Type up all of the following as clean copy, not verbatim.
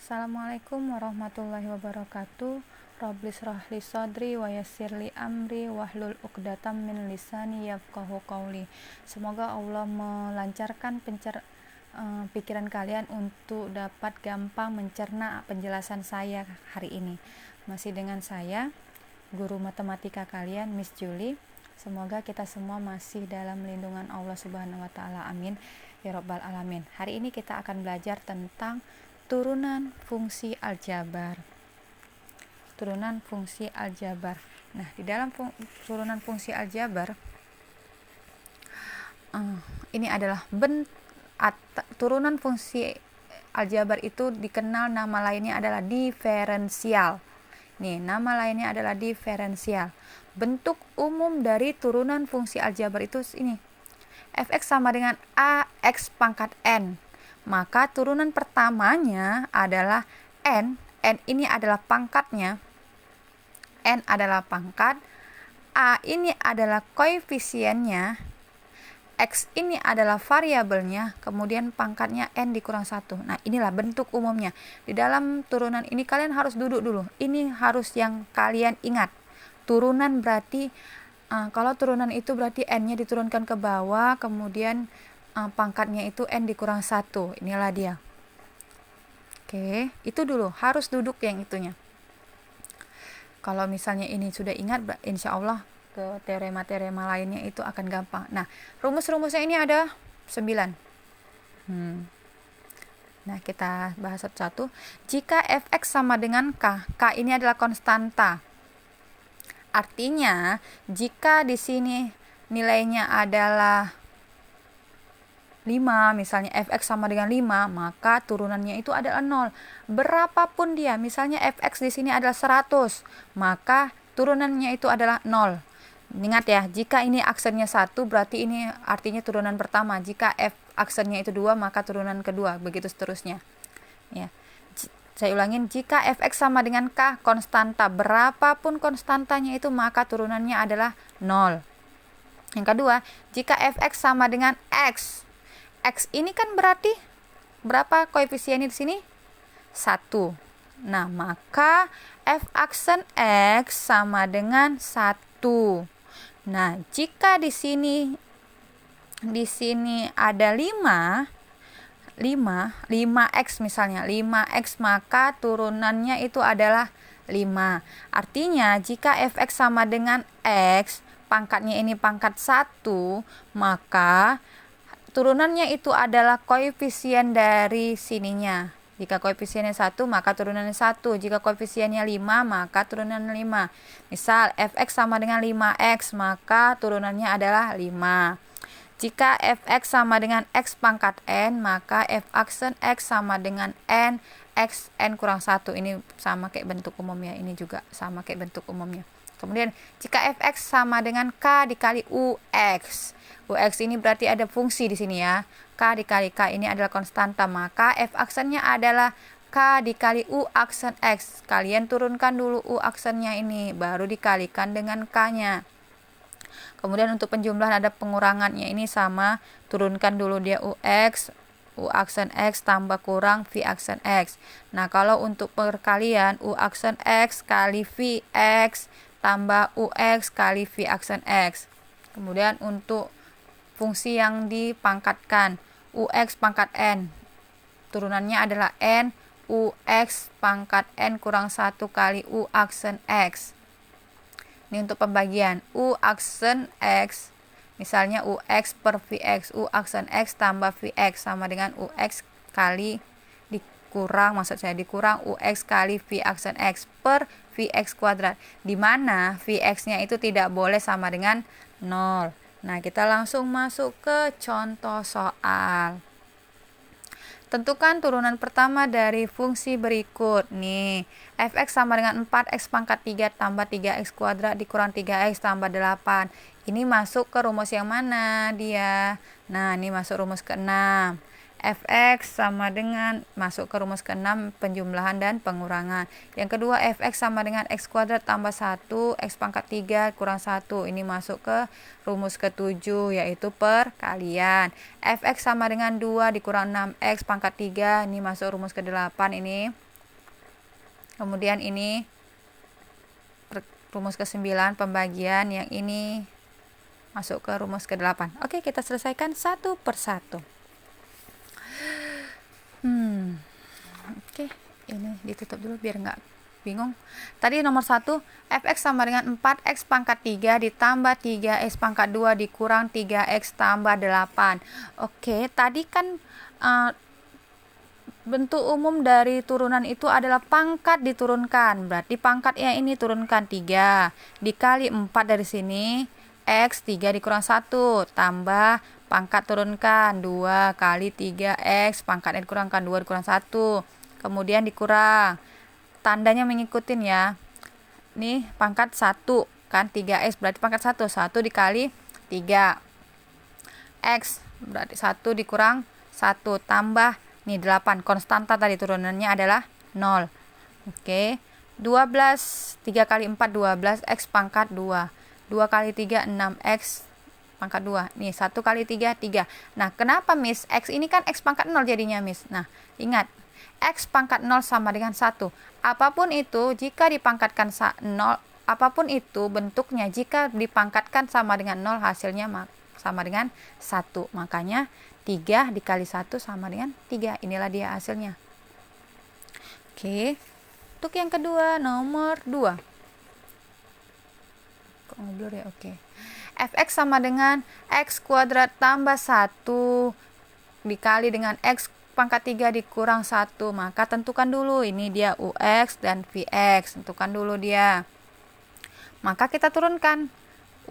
Assalamualaikum warahmatullahi wabarakatuh. Rabbi shrah li sadri wa yassir li amri wahlul 'uqdatam min lisani yafqahu qawli. Semoga Allah melancarkan pikiran kalian untuk dapat gampang mencerna penjelasan saya hari ini. Masih dengan saya, guru matematika kalian, Miss Julie. Semoga kita semua masih dalam lindungan Allah Subhanahu wa taala. Amin ya rabbal alamin. Hari ini kita akan belajar tentang turunan fungsi aljabar. Turunan fungsi aljabar. Nah, di dalam turunan fungsi aljabar, ini adalah turunan fungsi aljabar itu dikenal nama lainnya adalah diferensial. Nih, nama lainnya adalah diferensial. Bentuk umum dari turunan fungsi aljabar itu ini. Fx sama dengan ax pangkat n. Maka turunan pertamanya adalah n. N ini adalah pangkatnya. N adalah pangkat. A ini adalah koefisiennya. X ini adalah variabelnya. Kemudian pangkatnya n dikurang 1. Nah, inilah bentuk umumnya. Di dalam turunan ini kalian harus duduk dulu. Ini harus yang kalian ingat. Turunan berarti kalau turunan itu berarti n-nya diturunkan ke bawah, kemudian pangkatnya itu n dikurang 1. Inilah dia. Oke, itu dulu. Harus duduk yang itunya. Kalau misalnya ini sudah ingat, insya Allah ke teorema-teorema lainnya itu akan gampang. Nah, rumus-rumusnya ini ada 9. Nah, kita bahas satu-satu. Jika fx sama dengan k, k ini adalah konstanta. Artinya, jika di sini nilainya adalah 5, misalnya fx sama dengan 5, maka turunannya itu adalah 0. Berapapun dia, misalnya fx di sini adalah 100, maka turunannya itu adalah 0. Ingat ya, jika ini aksennya 1, berarti ini artinya turunan pertama. Jika f aksennya itu 2, maka turunan kedua, begitu seterusnya. Ya. Saya ulangin, jika fx sama dengan k konstanta, berapapun konstantanya itu, maka turunannya adalah 0. Yang kedua, jika fx sama dengan x. X ini kan berarti berapa koefisiennya di sini? 1. Nah, maka f aksen x sama dengan 1. Nah, jika di sini ada 5x misalnya, 5x, maka turunannya itu adalah 5. Artinya jika fx sama dengan x, pangkatnya ini pangkat 1, maka turunannya itu adalah koefisien dari sininya. Jika koefisiennya 1, maka turunannya 1. Jika koefisiennya 5, maka turunannya 5. Misal fx sama dengan 5x, maka turunannya adalah 5. Jika fx sama dengan x pangkat n, maka f aksen x sama dengan n, x n kurang 1. Ini sama kayak bentuk umumnya. Ini juga sama kayak bentuk umumnya. Kemudian, jika fx sama dengan k dikali ux. Ux ini berarti ada fungsi di sini ya. K dikali k ini adalah konstanta. Maka f aksennya adalah k dikali u aksen x. Kalian turunkan dulu u aksennya ini, baru dikalikan dengan k-nya. Kemudian untuk penjumlahan ada pengurangannya, ini sama, turunkan dulu dia ux, u aksen x tambah kurang v aksen x. Nah, kalau untuk perkalian u aksen x kali v x tambah ux kali v aksen x. Kemudian untuk fungsi yang dipangkatkan, ux pangkat n, turunannya adalah n, ux pangkat n kurang 1 kali u aksen x. Ini untuk pembagian u aksen x, misalnya ux per vx, u aksen x tambah vx sama dengan ux kali dikurang ux kali v aksen x per vx kuadrat, di mana vx nya itu tidak boleh sama dengan 0. Nah, kita langsung masuk ke contoh soal. Tentukan turunan pertama dari fungsi berikut. Nih, fx sama dengan 4x pangkat 3 tambah 3x kuadrat dikurang 3x tambah 8. Ini masuk ke rumus yang mana dia? Nah, ini masuk rumus ke-6. Fx sama dengan, masuk ke rumus ke-6, penjumlahan dan pengurangan. Yang kedua, fx sama dengan x kuadrat tambah 1, x pangkat 3 kurang 1. Ini masuk ke rumus ke-7, yaitu perkalian. Fx sama dengan 2 dikurang 6x pangkat 3, ini masuk rumus ke-8, ini Kemudian ini rumus ke-9 pembagian, yang ini masuk ke rumus ke-8. Oke, kita selesaikan satu persatu. Oke, ini ditutup dulu biar nggak bingung. Tadi nomor 1, fx sama dengan 4x pangkat 3 ditambah 3x pangkat 2 dikurang 3x tambah 8. Oke, tadi kan bentuk umum dari turunan itu adalah pangkat diturunkan. Berarti pangkatnya ini turunkan 3 dikali 4 dari sini, x 3 dikurang 1 tambah pangkat turunkan 2 kali 3x pangkatnya dikurangkan 2 dikurang 1. Kemudian dikurang, tandanya mengikutin ya. Nih pangkat 1 kan 3x berarti pangkat 1 dikali 3 x berarti 1 dikurang 1 tambah nih 8, konstanta tadi turunannya adalah 0. Oke, 12 3 kali 4 12 x pangkat 2 kali 3 6x pangkat 2. Nih 1 kali 3 3. Nah, kenapa Miss? X ini kan x pangkat 0 jadinya Miss. Nah, ingat, x pangkat 0 sama dengan 1. Apapun itu jika dipangkatkan 0, apapun itu bentuknya jika dipangkatkan sama dengan 0, hasilnya sama dengan 1. Makanya 3 dikali 1 sama dengan 3. Inilah dia hasilnya. Oke. Untuk yang kedua, nomor 2. Kok ngobrol ya? Oke. Fx sama dengan x kuadrat tambah 1 dikali dengan x pangkat 3 dikurang 1. Maka tentukan dulu, ini dia ux dan vx. Tentukan dulu dia. Maka kita turunkan.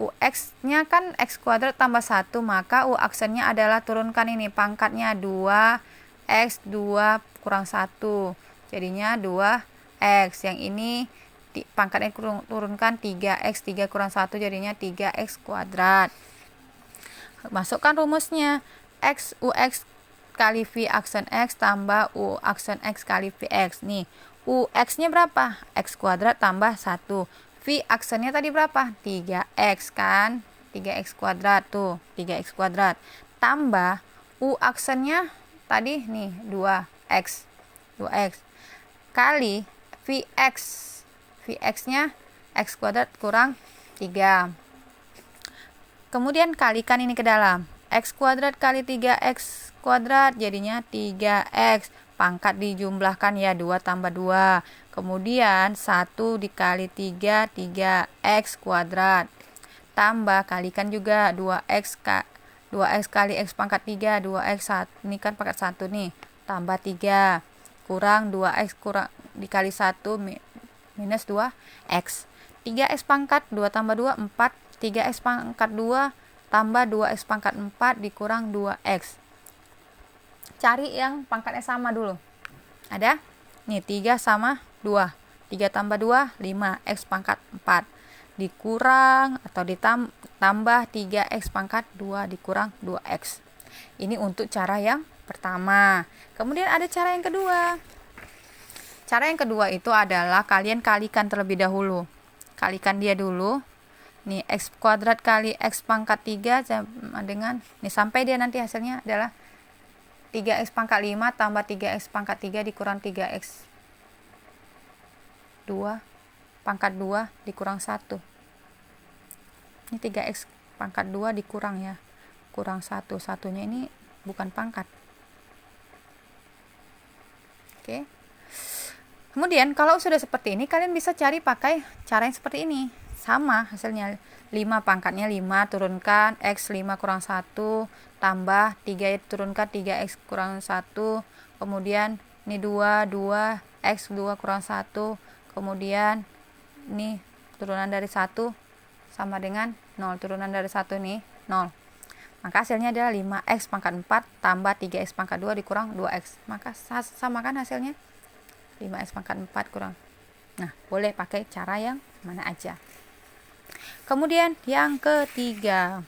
Ux-nya kan x kuadrat tambah 1, maka u aksennya adalah turunkan ini pangkatnya 2x 2 kurang 1. Jadinya 2x. Yang ini pangkatnya turunkan 3x 3 kurang 1, jadinya 3x kuadrat. Masukkan rumusnya. X ux kali v aksen x tambah u aksen x kali vx. Nih, ux-nya berapa? X kuadrat tambah 1. V aksennya tadi berapa? 3x kan? 3x kuadrat tuh, 3x kuadrat. Tambah u aksennya tadi nih 2x. 2x kali vx. Vx-nya x kuadrat kurang 3. Kemudian kalikan ini ke dalam. X kuadrat kali 3x kuadrat jadinya 3x. Pangkat dijumlahkan ya, 2 tambah 2. Kemudian 1 dikali 3, 3x kuadrat. Tambah, kalikan juga 2x kali x pangkat 3, 2x, ini kan pangkat 1 nih. Tambah 3, kurang 2x kurang dikali 1 minus 2x. 3x pangkat 2 tambah 2, 4. 3x pangkat 2 tambah 2x pangkat 4 dikurang 2x. Cari yang pangkatnya sama dulu. Ada? Nih 3 sama 2. 3 tambah 2, 5. X pangkat 4. Dikurang atau ditambah 3x pangkat 2 dikurang 2x. Ini untuk cara yang pertama. Kemudian ada cara yang kedua. Cara yang kedua itu adalah kalian kalikan terlebih dahulu. Kalikan dia dulu. Nih x kuadrat kali x pangkat 3 sama dengan, nih sampai dia nanti hasilnya adalah 3x pangkat 5 tambah 3x pangkat 3 dikurang 3x 2 pangkat 2 dikurang 1. Ini 3x pangkat 2 dikurang ya, kurang 1. Satunya ini bukan pangkat. Oke. Kemudian kalau sudah seperti ini, kalian bisa cari pakai cara yang seperti ini. Sama hasilnya, 5 pangkatnya 5, turunkan x 5 kurang 1 tambah 3 turunkan 3x kurang 1. Kemudian ini 2 x 2 kurang 1. Kemudian ini turunan dari 1 sama dengan 0. Turunan dari 1 nih 0. Maka hasilnya adalah 5x pangkat 4 tambah 3x pangkat 2 dikurang 2x. Maka samakan hasilnya 5x pangkat 4 kurang. Nah, boleh pakai cara yang mana aja. Kemudian yang ketiga.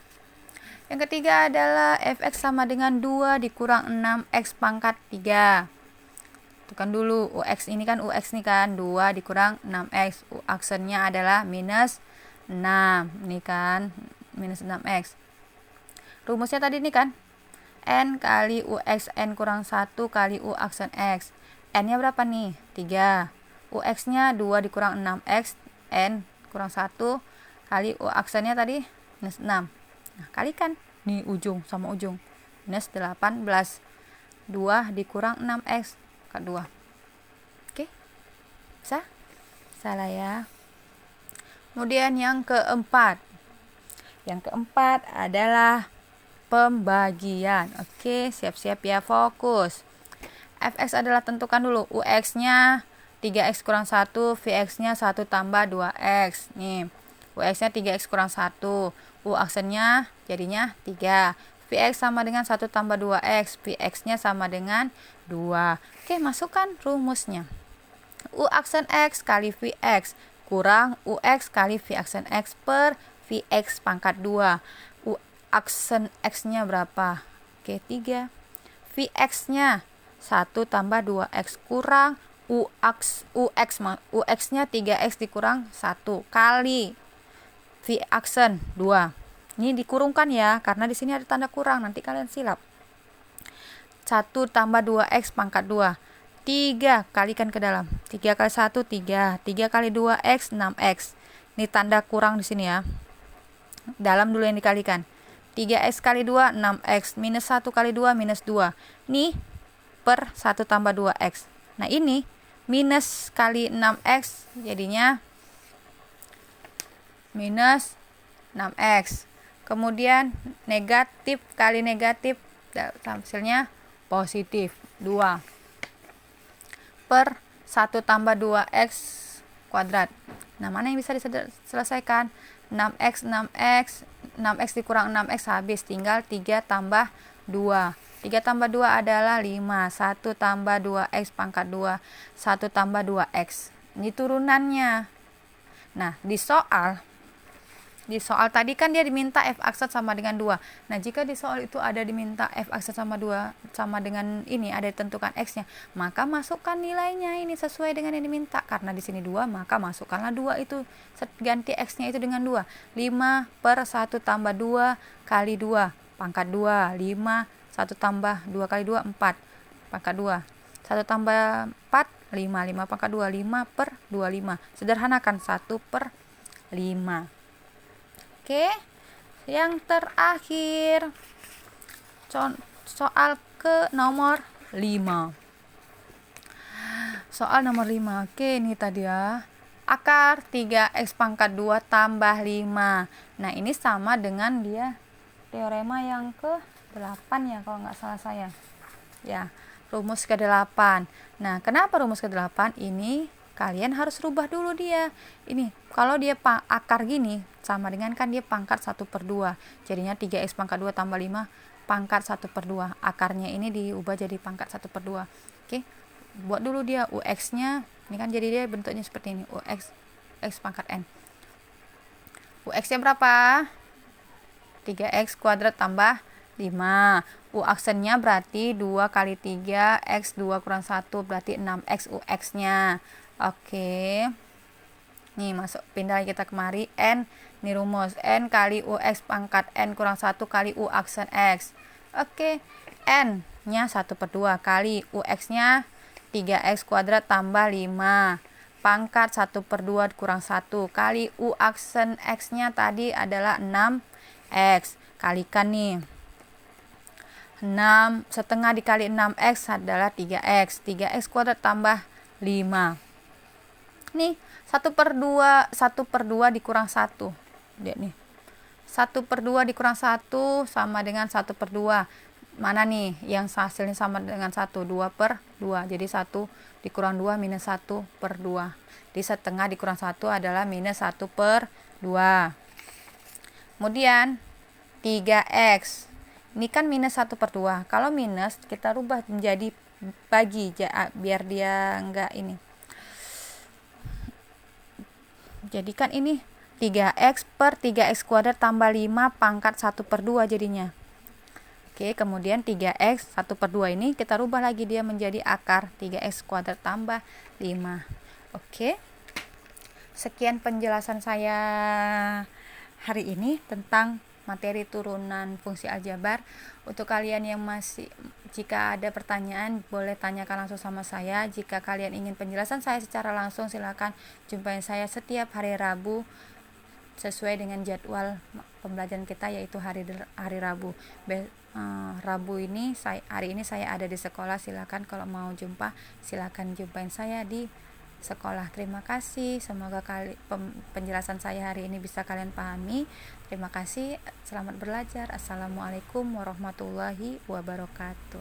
Yang ketiga adalah fx sama dengan 2 dikurang 6x pangkat 3. Tentukan dulu ux ini kan, ux ini kan 2 dikurang 6x. U aksennya adalah minus 6. Ini kan minus 6x. Rumusnya tadi ini kan n kali ux n kurang 1 kali u aksen x. N nya berapa nih? 3. UX-nya 2 dikurang 6X, N kurang 1, kali U aksennya tadi minus 6. Nah, kalikan nih ujung sama ujung. Minus 18. 2 dikurang 6X, pangkat 2. Oke? Bisa? Salah ya. Kemudian yang keempat. Yang keempat adalah pembagian. Oke, siap-siap ya, fokus. Fx adalah tentukan dulu Ux-nya 3x kurang 1, Vx-nya 1 tambah 2x. Nih, Ux-nya 3x kurang 1, U aksennya jadinya 3. Vx sama dengan 1 tambah 2x, Vx-nya sama dengan 2. Oke, masukkan rumusnya. U aksen x kali Vx kurang Ux kali V aksen x per Vx pangkat 2. U aksen x-nya berapa? Oke, 3. Vx-nya 1 tambah 2x kurang Ux-nya 3x dikurang 1 kali V aksen 2. Ini dikurungkan ya, karena di sini ada tanda kurang, nanti kalian silap. 1 tambah 2x pangkat 2. 3 kalikan ke dalam. 3 kali 1 3. 3 kali 2x 6x. Ini tanda kurang di sini ya. Dalam dulu yang dikalikan. 3x kali 2 6x, minus 1 kali 2 minus 2. Nih per 1 tambah 2x. Nah, ini minus kali 6x jadinya minus 6x. Kemudian negatif kali negatif hasilnya positif 2 per 1 tambah 2x kuadrat. Nah, mana yang bisa diselesaikan? 6x 6x 6x dikurang 6x habis, tinggal 3 tambah 2. 3 tambah 2 adalah 5. 1 tambah 2x pangkat 2. 1 tambah 2x. Ini turunannya. Nah, di soal tadi kan dia diminta f aksen sama dengan 2. Nah, jika di soal itu ada diminta f aksen sama 2 sama dengan ini, ada ditentukan x-nya, maka masukkan nilainya ini sesuai dengan yang diminta. Karena di sini 2, maka masukkanlah 2 itu, ganti x-nya itu dengan 2. 5 per 1 tambah 2 kali 2 pangkat 2. 5 1 tambah 2 kali 2 4 pangkat 2. 1 tambah 4 5. 5 pangkat 2 5 per 25. Sederhanakan 1 per 5. Oke, yang terakhir soal ke nomor 5. Soal nomor 5. Oke, ini tadi ya. Akar 3x pangkat 2 tambah 5. Nah, ini sama dengan dia teorema yang ke-8 ya, kalau nggak salah saya. Ya, rumus ke-8. Nah, kenapa rumus ke-8? Ini kalian harus rubah dulu dia. Ini, kalau dia akar gini, sama dengan kan dia pangkat 1 per 2. Jadinya 3x pangkat 2 tambah 5 pangkat 1 per 2. Akarnya ini diubah jadi pangkat 1 per 2. Oke, buat dulu dia Ux-nya. Ini kan jadi dia bentuknya seperti ini. Ux, x pangkat n. Ux-nya berapa? 3x kuadrat tambah 5. U aksennya berarti 2 kali 3, x 2 kurang 1 berarti 6x Ux-nya. Oke. Nih, masuk pindah kita kemari. N, ini rumus. N kali Ux pangkat n kurang 1 kali U aksen x. Oke. N-nya 1 per 2 kali Ux-nya 3x kuadrat tambah 5. Pangkat 1 per 2 kurang 1 kali U aksen x-nya tadi adalah 6x. Kalikan nih. 6 setengah dikali 6x adalah 3x. 3x kuadrat tambah 5. Nih, 1 per 2 dikurang 1. Lihat nih. 1 per 2 dikurang 1 sama dengan 1 per 2. Mana nih yang hasilnya sama dengan 1? 2 per 2. Jadi 1 dikurang 2 minus 1 per 2. Di setengah dikurang 1 adalah minus 1 per 2. Kemudian 3x. Ini kan minus 1 per 2. Kalau minus, kita rubah menjadi bagi biar dia enggak ini. Jadi kan ini 3x per 3x kuadrat tambah 5 pangkat 1 per 2 jadinya. Oke, kemudian 3x 1 per 2 ini kita rubah lagi dia menjadi akar 3x kuadrat tambah 5. Oke. Sekian penjelasan saya hari ini tentang materi turunan fungsi aljabar. Untuk kalian yang jika ada pertanyaan boleh tanyakan langsung sama saya. Jika kalian ingin penjelasan saya secara langsung, silakan jumpai saya setiap hari Rabu sesuai dengan jadwal pembelajaran kita, yaitu hari Rabu. Rabu ini hari ini saya ada di sekolah. Silakan kalau mau jumpa, silakan jumpain saya di sekolah. Terima kasih, semoga penjelasan saya hari ini bisa kalian pahami. Terima kasih, selamat belajar. Assalamualaikum warahmatullahi wabarakatuh.